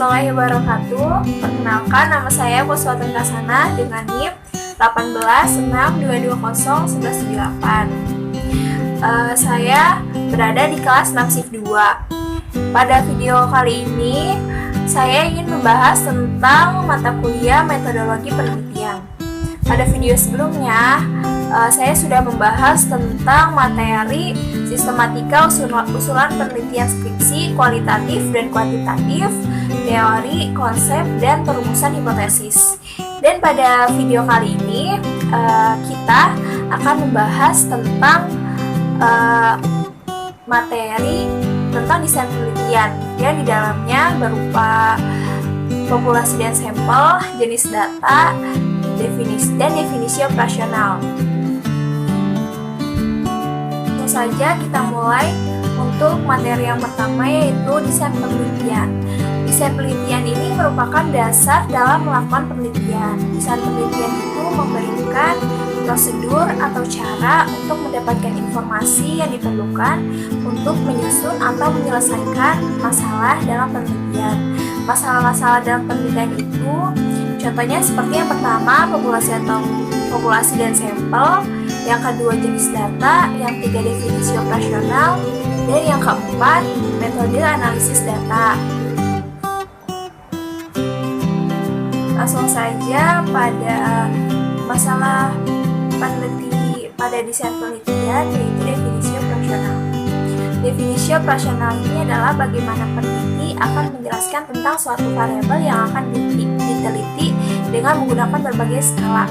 warahmatullahi wabarakatuh. Perkenalkan, nama saya Kuswatun Kasana dengan NIM 18622201198. Saya berada di kelas 6 Shift 2. Pada video kali ini, saya ingin membahas tentang mata kuliah metodologi penelitian. Pada video sebelumnya, saya sudah membahas tentang materi sistematika usulan penelitian skripsi, kualitatif dan kuantitatif, teori, konsep, dan perumusan hipotesis. Dan pada video kali ini, kita akan membahas tentang materi tentang desain penelitian yang di dalamnya berupa populasi dan sampel, jenis data, definisi operasional. Langsung saja kita mulai untuk materi yang pertama, yaitu desain penelitian. Desain penelitian ini merupakan dasar dalam melakukan penelitian. Desain penelitian itu memberikan prosedur atau cara untuk mendapatkan informasi yang diperlukan untuk menyusun atau menyelesaikan masalah dalam penelitian. Masalah-masalah dalam penelitian itu contohnya seperti yang pertama, populasi dan sampel, yang kedua jenis data, yang ketiga definisi operasional, dan yang keempat metode analisis data. Langsung saja pada masalah pada desain penelitian, yaitu definisi operasional. Definisi operasional ini adalah bagaimana peneliti akan menjelaskan tentang suatu variabel yang akan diteliti dengan menggunakan berbagai skala.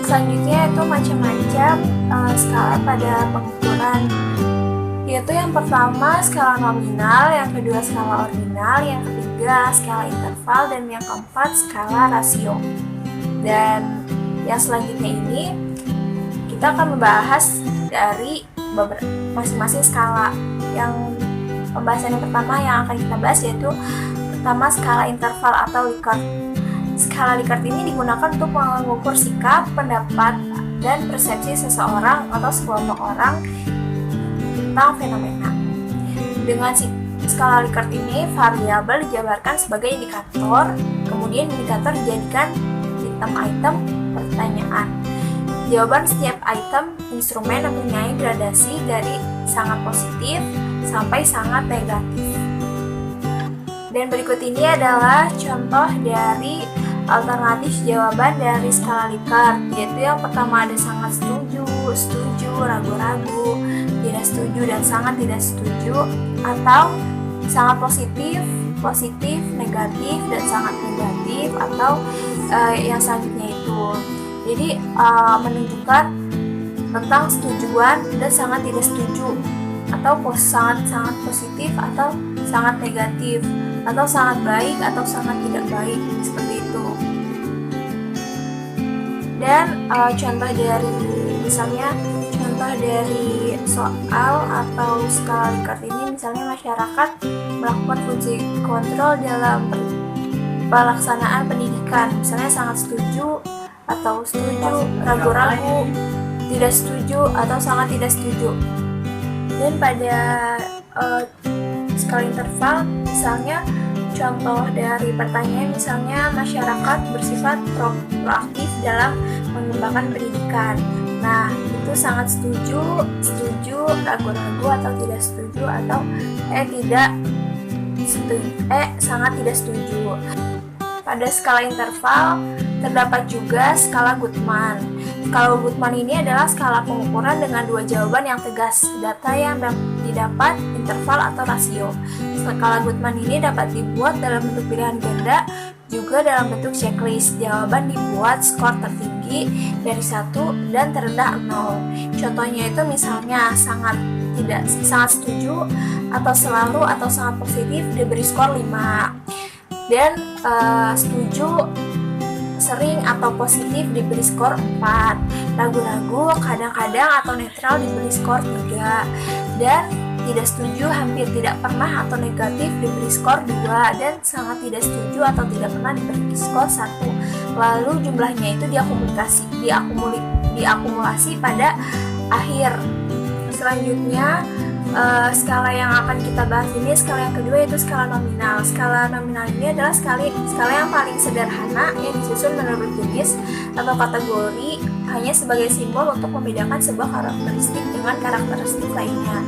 Selanjutnya itu macam-macam skala pada pengukuran, yaitu yang pertama skala nominal, yang kedua skala ordinal, yang ketiga skala interval, dan yang keempat skala rasio. Dan yang selanjutnya ini kita akan membahas dari masing-masing skala. Yang pembahasan yang pertama yang akan kita bahas yaitu pertama skala interval atau Likert. Skala Likert ini digunakan untuk mengukur sikap, pendapat, dan persepsi seseorang atau sekelompok orang tentang fenomena. Dengan skala Likert ini, variabel dijabarkan sebagai indikator, kemudian indikator dijadikan item-item pertanyaan. Jawaban setiap item instrumen mempunyai gradasi dari sangat positif sampai sangat negatif. Dan berikut ini adalah contoh dari alternatif jawaban dari skala Likert, yaitu yang pertama ada sangat setuju, ragu-ragu, tidak setuju, dan sangat tidak setuju, atau sangat positif, negatif, dan sangat negatif, atau yang selanjutnya itu. Jadi menunjukkan tentang setujuan dan sangat tidak setuju, atau sangat positif atau sangat negatif, atau sangat baik atau sangat tidak baik, seperti itu. Dan contoh dari soal atau skala Likert ini, misalnya masyarakat melakukan fungsi kontrol dalam pelaksanaan pendidikan, misalnya sangat setuju atau setuju, ragu-ragu, tidak setuju atau sangat tidak setuju. Dan pada skala interval, misalnya contoh dari pertanyaan, misalnya masyarakat bersifat proaktif dalam mengembangkan pendidikan. Nah, itu sangat setuju, ragu-ragu, atau tidak setuju, atau sangat tidak setuju. Pada skala interval terdapat juga skala Guttman. Skala Guttman ini adalah skala pengukuran dengan dua jawaban yang tegas, data yang didapat, interval atau rasio. Skala Guttman ini dapat dibuat dalam bentuk pilihan ganda, juga dalam bentuk checklist. Jawaban dibuat skor tertinggi dari 1 dan terendah 0. Contohnya itu misalnya sangat setuju, atau selalu, atau sangat positif diberi skor 5. Dan setuju, sering, atau positif diberi skor 4. Ragu-ragu, kadang-kadang, atau netral diberi skor 3. Dan tidak setuju, hampir tidak pernah, atau negatif diberi skor 2. Dan sangat tidak setuju atau tidak pernah diberi skor 1. Lalu jumlahnya itu diakumulasi pada akhir. Selanjutnya Skala yang akan kita bahas ini, skala yang kedua yaitu skala nominal. Skala nominal ini adalah skala yang paling sederhana yang disusun menurut jenis atau kategori hanya sebagai simbol untuk membedakan sebuah karakteristik dengan karakteristik lainnya.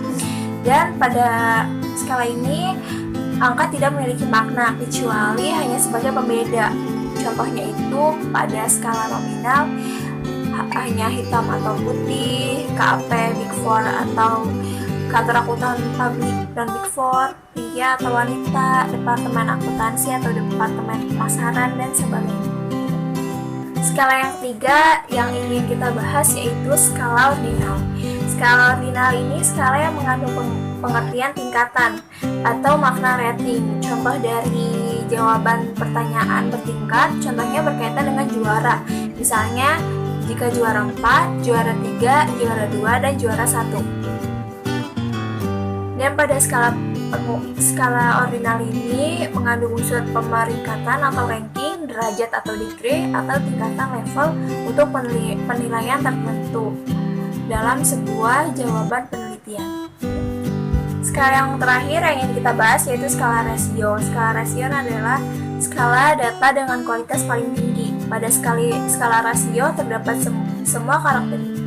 Dan pada skala ini, angka tidak memiliki makna kecuali hanya sebagai pembeda. Contohnya itu pada skala nominal hanya hitam atau putih, KAP, Big Four atau kantor akuntan publik dan Big Four, pria atau wanita, departemen akuntansi atau departemen pemasaran, dan sebagainya. Skala yang ketiga yang ingin kita bahas yaitu skala ordinal. Skala ordinal ini skala yang mengandung pengertian tingkatan atau makna rating. Contoh dari jawaban pertanyaan bertingkat, contohnya berkaitan dengan juara. Misalnya, jika juara 4, juara 3, juara 2, dan juara 1. Dan pada skala ordinal ini mengandung unsur pemeringkatan atau ranking, derajat atau degree, atau tingkatan level untuk penilaian tertentu dalam sebuah jawaban penelitian. Skala yang terakhir yang ingin kita bahas yaitu skala rasio. Skala rasio adalah skala data dengan kualitas paling tinggi. Pada skala rasio terdapat semua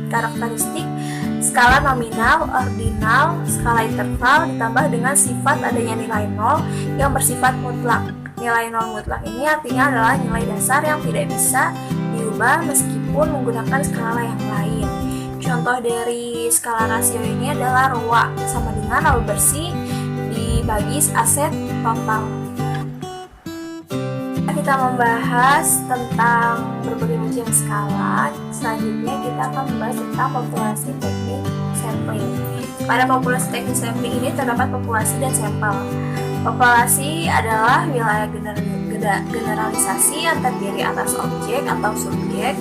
karakteristik skala nominal, ordinal, skala interval ditambah dengan sifat adanya nilai nol yang bersifat mutlak. Nilai nol mutlak ini artinya adalah nilai dasar yang tidak bisa diubah meskipun menggunakan skala yang lain. Contoh dari skala rasio ini adalah ROA sama dengan laba bersih dibagi aset total. Kita membahas tentang berbagai macam skala. Selanjutnya kita akan membahas tentang populasi teknik sampling. Pada populasi teknik sampling ini terdapat populasi dan sampel. Populasi adalah wilayah generalisasi yang terdiri atas objek atau subjek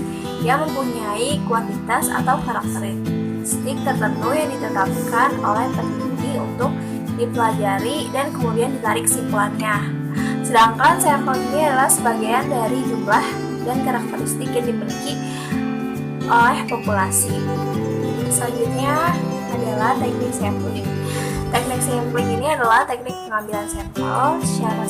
yang mempunyai kuantitas atau karakteristik tertentu yang ditetapkan oleh peneliti untuk dipelajari dan kemudian ditarik kesimpulannya. Sedangkan sampel ini adalah sebagian dari jumlah dan karakteristik yang dimiliki oleh populasi. Selanjutnya adalah teknik sampling. Teknik sampling ini adalah teknik pengambilan sampel secara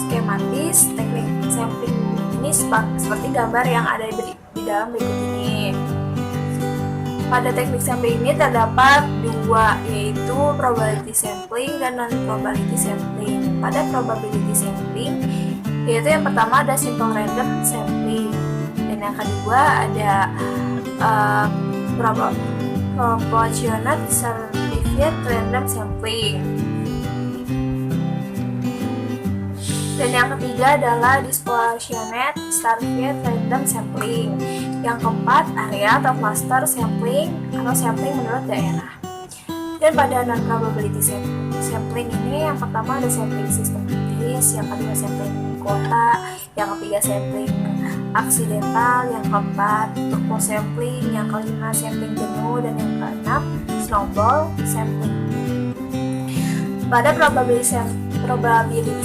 skematis. Teknik sampling ini seperti gambar yang ada di dalam berikut ini. Pada teknik sampling ini terdapat dua, yaitu probability sampling dan non-probability sampling. Pada probability sampling, yaitu yang pertama ada simple random sampling, dan yang kedua ada proportionate certified random sampling. Dan yang ketiga adalah disproportionate certified random sampling. Yang keempat, area atau cluster sampling atau sampling menurut daerah. Dan pada non-probability sampling ini, yang pertama ada sampling sistematis, yang kedua sampling kuota, yang ketiga sampling aksidental, yang keempat turbo sampling, yang kelima sampling jenuh, dan yang keenam snowball sampling. Pada probability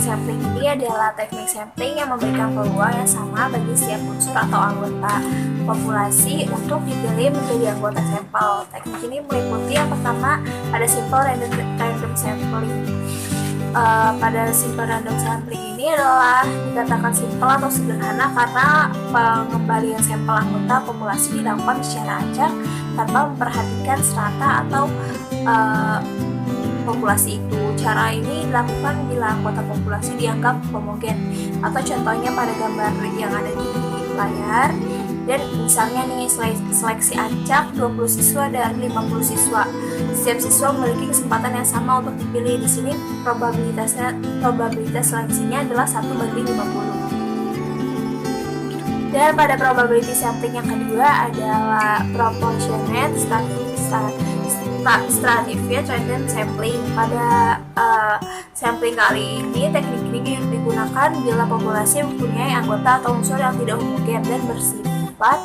sampling ini adalah teknik sampling yang memberikan peluang yang sama bagi setiap unsur atau anggota populasi untuk dipilih menjadi anggota sampel. Teknik ini meliputi yang pertama ada simple random sampling. Pada simple random sampling ini adalah dikatakan simple atau sederhana karena pengembalian sampel anggota populasi dilakukan secara acak tanpa memperhatikan strata atau populasi itu. Cara ini dilakukan bila anggota populasi dianggap homogen, atau contohnya pada gambar yang ada di layar. Dan misalnya nih seleksi acak 20 siswa dari 50 siswa. Setiap siswa memiliki kesempatan yang sama untuk dipilih. Di sini probabilitas seleksinya adalah 1/50. Dan pada probability sampling yang kedua adalah proportionate stratified random sampling. Pada sampling kali ini, teknik ini digunakan bila populasi mempunyai anggota atau unsur yang tidak homogen dan bersifat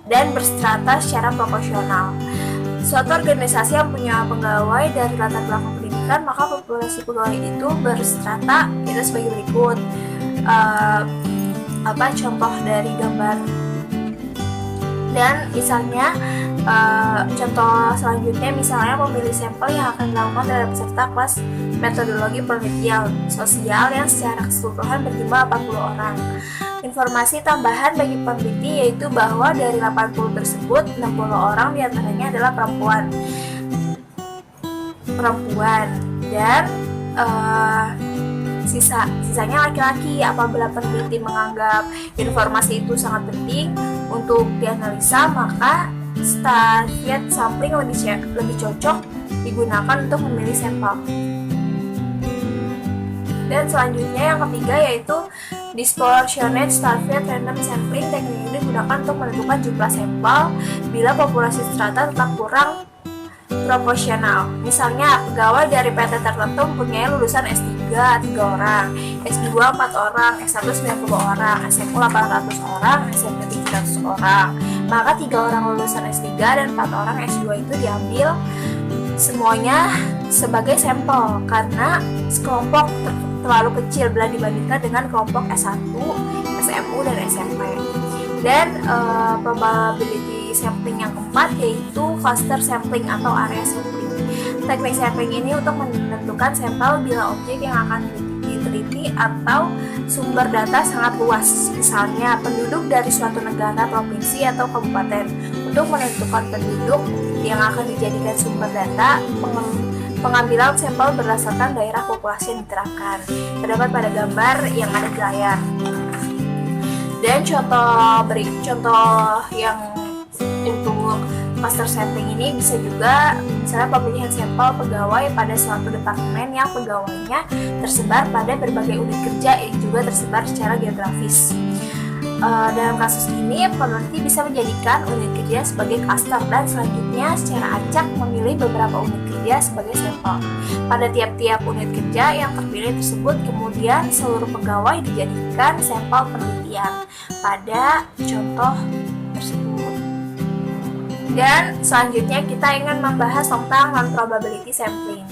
dan berstrata secara proporsional. Suatu organisasi yang punya pegawai dari latar belakang pendidikan, maka populasi pegawai itu berstrata itu sebagai berikut. Contoh dari gambar Dan misalnya contoh selanjutnya misalnya memilih sampel yang akan dilakukan terhadap peserta kelas metodologi penelitian sosial yang secara keseluruhan berjumlah 40 orang. Informasi tambahan bagi peneliti yaitu bahwa dari 80 tersebut 60 orang diantaranya adalah perempuan dan sisanya laki-laki. Apabila peneliti menganggap informasi itu sangat penting untuk dianalisa, maka Starfield sampling lebih cocok digunakan untuk memilih sampel. Dan selanjutnya yang ketiga yaitu disproportionate Starfield random sampling. Teknik ini digunakan untuk menentukan jumlah sampel bila populasi strata tetap kurang proporsional. Misalnya, pegawai dari PT tertentu mempunyai lulusan S3 3 orang, S2 4 orang, S1 90 orang, SMU 800 orang, SMP 700 orang. Maka 3 orang lulusan S3 dan 4 orang S2 itu diambil semuanya sebagai sampel karena sekelompok terlalu kecil bila dibandingkan dengan kelompok S1, SMU, dan SMP. Dan probability sampling yang keempat yaitu cluster sampling atau area sampling. Teknik sampling ini untuk menentukan sampel bila objek yang akan diteliti atau sumber data sangat luas, misalnya penduduk dari suatu negara, provinsi, atau kabupaten. Untuk menentukan penduduk yang akan dijadikan sumber data, pengambilan sampel berdasarkan daerah populasi yang diterapkan terdapat pada gambar yang ada di layar. Dan contoh yang untuk cluster sampling ini bisa juga misalnya pemilihan sampel pegawai pada suatu departemen yang pegawainya tersebar pada berbagai unit kerja yang juga tersebar secara geografis. Dalam kasus ini, peneliti bisa menjadikan unit kerja sebagai cluster dan selanjutnya secara acak memilih beberapa unit kerja sebagai sampel. Pada tiap-tiap unit kerja yang terpilih tersebut, kemudian seluruh pegawai dijadikan sampel penelitian pada contoh tersebut. Dan selanjutnya kita ingin membahas tentang non-probability sampling.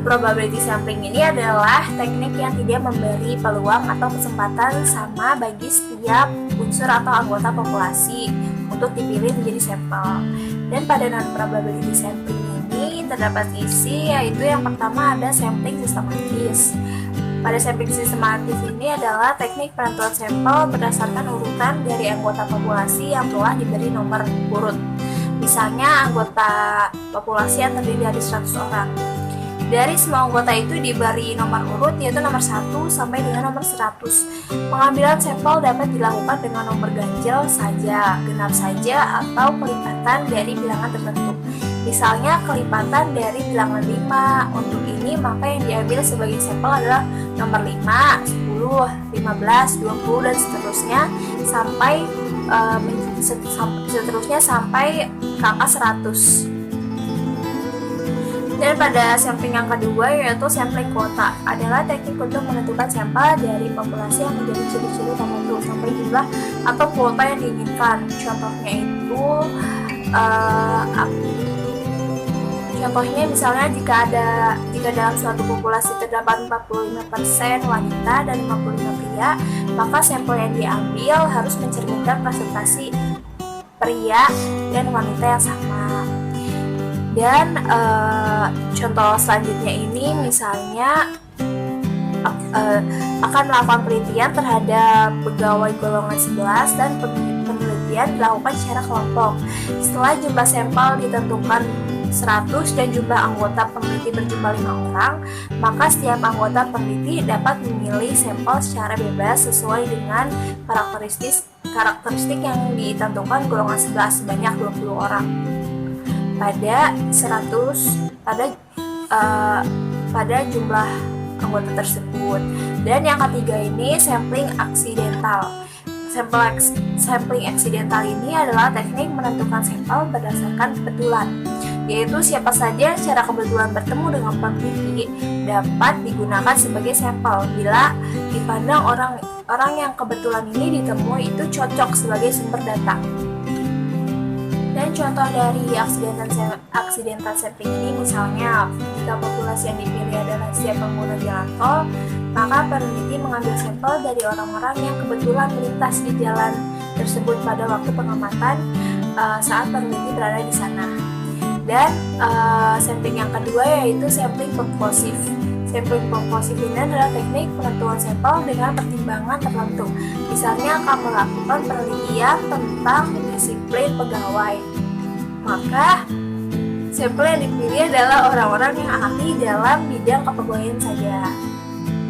Probability sampling ini adalah teknik yang tidak memberi peluang atau kesempatan sama bagi setiap unsur atau anggota populasi untuk dipilih menjadi sampel. Dan pada non-probability sampling ini terdapat isi, yaitu yang pertama ada sampling sistematis. Pada sampling sistematis ini adalah teknik penentuan sampel berdasarkan urutan dari anggota populasi yang telah diberi nomor urut. Misalnya anggota populasi yang terdiri dari 100 orang. Dari semua anggota itu diberi nomor urut yaitu nomor 1 sampai dengan nomor 100. Pengambilan sampel dapat dilakukan dengan nomor ganjil saja, genap saja, atau kelipatan dari bilangan tertentu. Misalnya kelipatan dari bilangan 5. Untuk ini maka yang diambil sebagai sampel adalah nomor 5, 10, 15, 20 dan seterusnya sampai ke angka 100. Dan pada sampling yang kedua yaitu sampling kuota adalah teknik untuk menentukan sampel dari populasi yang menjadi ciri-ciri tertentu sampai jumlah atau kuota yang diinginkan. Contohnya misalnya jika dalam suatu populasi terdapat 45% wanita dan 55 pria, maka sampel yang diambil harus mencerminkan presentasi pria dan wanita yang sama. Dan contoh selanjutnya ini misalnya akan melakukan penelitian terhadap pegawai golongan 11 dan penelitian dilakukan secara kelompok. Setelah jumlah sampel ditentukan 100 dan jumlah anggota peneliti berjumlah 5 orang, maka setiap anggota peneliti dapat memilih sampel secara bebas sesuai dengan karakteristik yang ditentukan golongan 11 sebanyak 20 orang. Pada jumlah anggota tersebut. Dan yang ketiga ini sampling aksidental. Sampling aksidental ini adalah teknik menentukan sampel berdasarkan kebetulan, yaitu siapa saja secara kebetulan bertemu dengan peneliti dapat digunakan sebagai sampel bila dipandang orang yang kebetulan ini ditemui itu cocok sebagai sumber data. Dan contoh dari accidental sampling ini misalnya jika populasi yang dipilih adalah setiap pengguna jalan tol, maka peneliti mengambil sampel dari orang-orang yang kebetulan melintas di jalan tersebut pada waktu pengamatan saat peneliti berada di sana. Dan sampling yang kedua yaitu sampling purposive. Sampling purposive ini adalah teknik penentuan sampel dengan pertimbangan tertentu. Misalnya akan melakukan penelitian tentang disiplin pegawai, maka sampel yang dipilih adalah orang-orang yang ahli dalam bidang kepegawaian saja.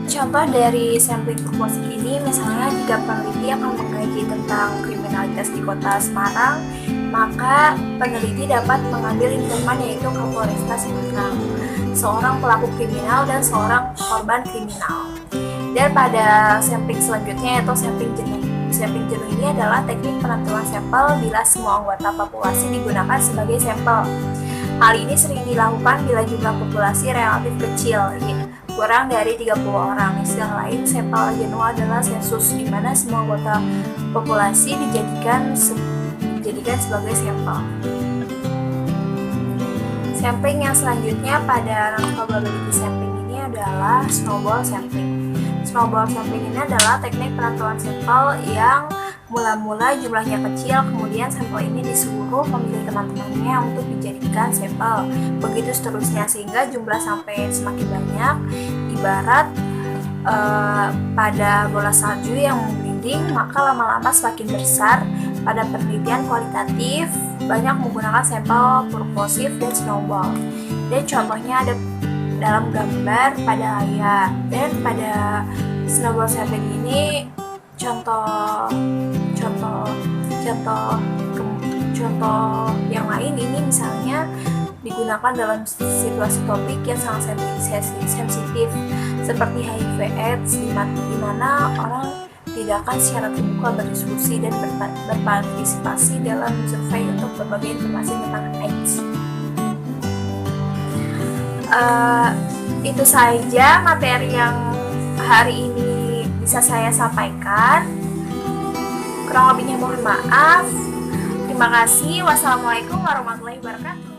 Contoh dari sampling purposive ini misalnya jika peneliti akan mengkaji tentang kriminalitas di kota Semarang, maka peneliti dapat mengambil informan yaitu Kapolresta Semarang, seorang pelaku kriminal dan seorang korban kriminal. Dan pada sampling selanjutnya yaitu sampling jenuh. Sampling jenuh ini adalah teknik penentuan sampel bila semua anggota populasi digunakan sebagai sampel. Hal ini sering dilakukan bila jumlah populasi relatif kecil, kurang dari 30 orang. Istilah lain, sampel jenuh adalah sensus, di mana semua anggota populasi dijadikan sebagai sampel. Sampling yang selanjutnya pada probability sampling ini adalah snowball sampling. Snowball sampling ini adalah teknik penentuan sampel yang mula-mula jumlahnya kecil, kemudian sampel ini disuruh memilih teman-temannya untuk dijadikan sampel. Begitu seterusnya sehingga jumlah sampai semakin banyak. Ibarat pada bola salju yang menggelinding, maka lama-lama semakin besar. Pada penelitian kualitatif banyak menggunakan sampel purposive dan snowball. Dan contohnya ada dalam gambar pada layar. Dan pada snowball sampling ini contoh yang lain ini misalnya digunakan dalam situasi topik yang sangat sensitif seperti HIV/AIDS, di mana orang tidak akan secara terbuka berdiskusi dan berpartisipasi dalam survei untuk berbagai informasi tentang AIDS. Itu saja materi yang hari ini bisa saya sampaikan. Kurang lebihnya mohon maaf. Terima kasih. Wassalamualaikum warahmatullahi wabarakatuh.